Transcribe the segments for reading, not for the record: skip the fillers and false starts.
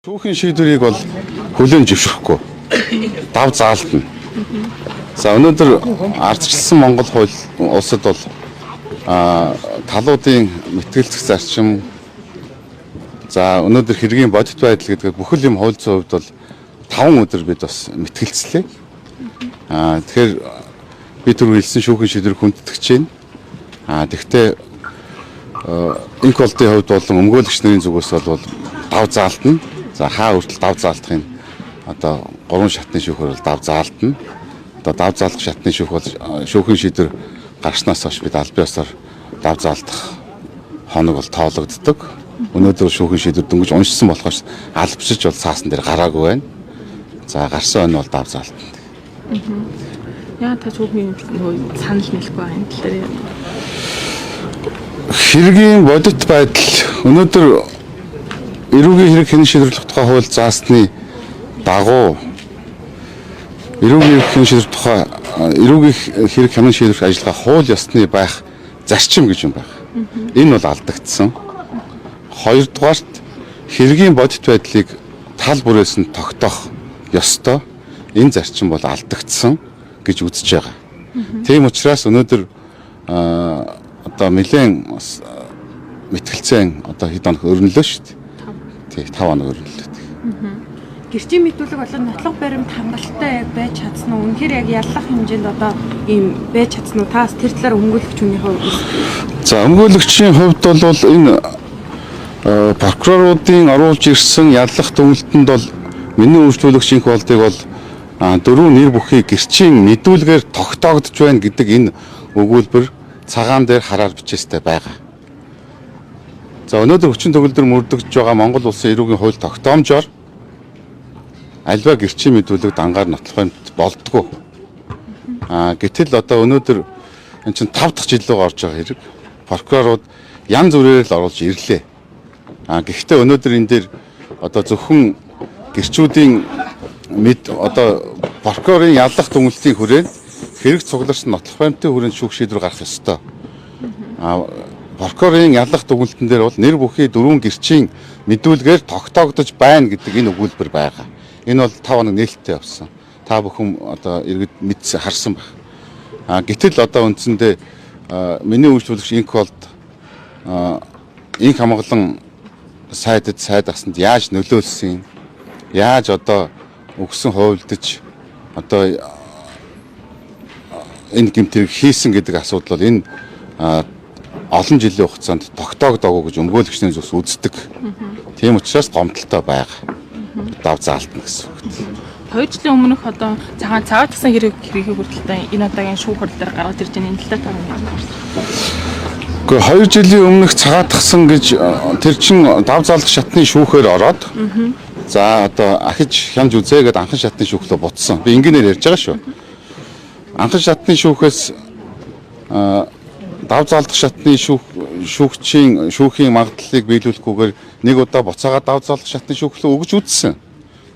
Шүүхийн шийдвэрийг бол хүлээн зөвшөөрөхгүй. Дав заалтна. За өнөөдөр ардчилсан Монгол хууль улсад бол талуудын мэтгэлцэх зарчим за өнөөдөр хэргийн бодит байдал гэдэг бүхэл юм хууль зүйн хувьд бол 5 өдөр бид бас мэтгэлцлээ. Тэгэхээр би түрүү хэлсэн шүүхийн шийдвэр хүндэтгэж байна. Тэгвэл инх болтын хувьд бол өмгөөлөгч нарын зүгээс бол дав заалтна. За хаа хүртэл дав заалтахын одоо 3 шатны шүүхээр бол дав заалтна. Одоо дав заалах шатны шүүх бол шүүхийн шийдвэр гарснаас хойш бид аль биесээр дав заалтах хоног бол тоологддог. Өнөөдөр шүүхийн шийдвэр дөнгөж уншсан болохоос албшиж бол цаасан дээр гараагүй байна. За гарсан нь бол дав заалтна. Яа та шүүхийн санал нийлэхгүй байна энэ тал дээр. Хэргийн бодит байдал өнөөдөр эрүүгийн хэрэг хэн шийдвэрлэх тухай хууль заасны дагуу эрүүгийн хэрэг хэн шийдвэрлэх тухай эрүүгийн хэрэг хэн шийдвэрлэх ажиллагаа хууль ёсны байх зарчим гэж юм байна. Энэ бол алдагдсан. Хоёрдугаарт хэргийн бодит байдлыг тал бүрээс нь тогтоох ёстой. Энэ зарчим бол алдагдсан гэж үзэж байгаа. Тийм учраас өнөөдөр одоо нэлээд мэтгэлцэн одоо хэд хоног өрнөлөө шүү дээ. Тий 5 хоног өрнөлөө. Гэрчийн мэдүүлэг болон нотлох баримт хангалттай байж чадсан уу? Үнэхээр яг яллах хэмжээнд одоо ийм байж чадсан уу? Таас тэр талаар өмгөөлөгч хүний хувьд. За өмгөөлөгчийн хувьд бол энэ прокуроруудын оруулж ирсэн яллах дүгнэлтэнд бол миний үйлчлүүлэгч инх болдыг бол дөрвөн нэр бүхий гэрчийн мэдүүлгээр тогтоогдож байна гэдэг энэ өгүүлбэр цагаан дээр хараар бичээстэй байгаа. За өнөөдөр хүчин төгөлдөр мөрдөгж байгаа Монгол улсын эрүүгийн хууль тогтоомжоор альва гэрчийн мэдүүлэг дангаар нотлох юмд болдгоо. Гэтэл одоо өнөөдөр энэ чинь 5 дахь жил рүү орж байгаа хэрэг. Прокурорууд янз бүрээр л оруулж ирлээ. Гэхдээ өнөөдөр энэ дээр одоо зөвхөн гэрчүүдийн одоо прокурорын яллах дүгнэлтийн хүрээнд хэрэг цугларсан нотлох баримтын хүрээнд шүүх шийдвэр гарах ёстой. Прокурорын яллах дүгнэлтэн дээр бол нэр бүхий дөрвөн гэрчийн мэдүүлгээр тогтоогдож байна гэдэг энэ өгүүлбэр байгаа. Энэ бол 5 хоног нээлттэй явсан. Та бүхэн одоо иргэд мэдсэн харсан байна. Гэтэл одоо үндсэндээ миний үйлчлүүлэгч инх болд инх хамгаалан сайдд сайд асанд яаж нөлөөлсөн, яаж одоо өгсөн хувилдаж одоо энэ гэмтэрийг хийсэн гэдэг асуудал бол энэ олон жилийн хугацаанд тогтоогдоогүй гэж өмгөөлөгчний зүгс үздэг. Тийм учраас гомдолтой байгаа. Дав заалтна гэсэн үг. 2 жилийн өмнөх одоо цагаат гисэн хэргийг хүртэлтэй энэ одоогийн шүүх хурал дээр гаргаж ирж байгаа энэ талаар та юу ярьж байна? Гэхдээ 2 жилийн өмнөх цагаатгсан гэж тэр чин дав заалах шатны шүүхээр ороод за одоо ахиж хянж үзээ гэдээ анхан шатны шүүхлөө буцсан. Би ингээнээр ярьж байгаа шүү. Анхан шатны шүүхээс дав заалах шатны шүүхийн магадлалыг биелүүлэхгүйгээр нэг удаа буцаага дав заалах шатны шүүхлөө өгж үзсэн.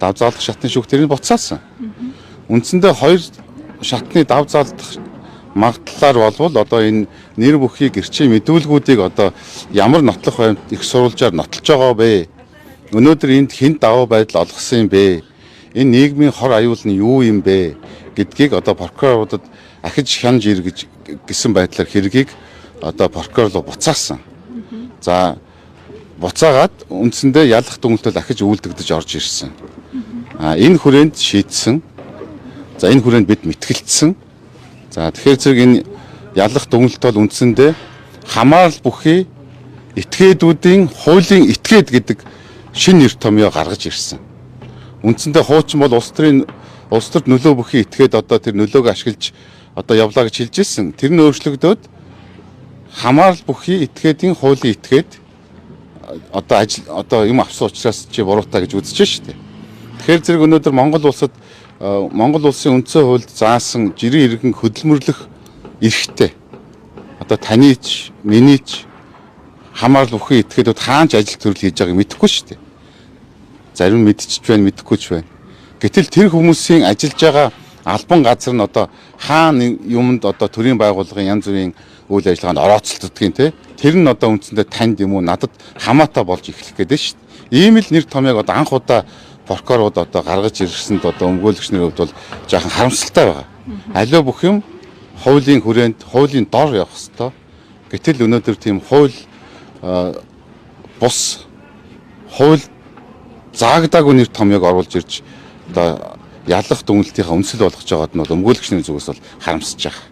Дав заалах шатны шүүх тэрийг буцаасан. Үндсэндээ 2 шатны дав заалах магадлалаар болвол одоо энэ нэр бүхий гэрчийн мэдүүлгүүдийг одоо ямар нотлох баримт их сурвалжаар нотолж байгаа бэ? Өнөөдөр энд хэн даваа байдал олгосон юм бэ? Энэ нийгмийн хор аюул нь юу юм бэ гэдгийг одоо прокуроруудад ахиж хянж ир гэсэн байдлаар хэргийг одоо прокурорлоо буцаасан. За буцаагаад үндсэндээ ялах дүгнэлтөд ахиж үйлдэгдэж орж ирсэн. Энэ хүрээнд шийдсэн. За энэ хүрээнд бид мэтгэлцсэн. За тэгэхээр зэрэг энэ ялах дүгнэлт бол үндсэндээ хамаарал бүхий этгээдүүдийн хуулийн этгээд гэдэг шинэ нэр томьёо гаргаж ирсэн. Үндсэндээ хуучин бол улс төрд нөлөө бүхий этгээд одоо тэр нөлөөг ашиглаж одоо явлаа гэж хэлж ирсэн. Тэр нь өөрчлөгдөөд хамаарал бүхий этгээдийн хуулийн этгээд одоо юм авсан учраас чи буруутай гэж үзэж штэ. Тэгэхээр зэрэг өнөөдөр Монгол улсын үндсэн хуульд заасан жирийн иргэн хөдөлмөрлөх эрхтэй. Одоо танийч, минийч хамаарал бүхий этгээдүүд хаанч ажил төрөл хийж байгааг мэдэхгүй штэ. Зарим мэдчихэж байна, мэдэхгүй ч байна. Гэтэл тэр хүмүүсийн ажиллаж байгаа албан газар нь одоо хаана юмд одоо төрийн байгууллагын янз бүрийн үйл ажиллагаанд орооцолддог юм те. Тэр нь одоо үндсэндээ танд юм уу надад хамаатай болж эхлэх гээд шүү дээ. Ийм л нэр томьёог одоо анх удаа прокурорууд одоо гаргаж ирсэнд одоо өмгөөлөгчнэрийн хувьд бол жоохон харамсалтай байгаа. Аливаа бүх юм хуулийн хүрээнд, хуулийн дор явах ёстой. Гэтэл өнөөдөр тийм хууль бус хууль заагдаагүй нэр томьёог оруулж ирж одоо ялах дүнэлтийнхаа үндэслэл болгож байгаад нь бол өмгөөлөгчний зүгээс бол харамсаж байгаа.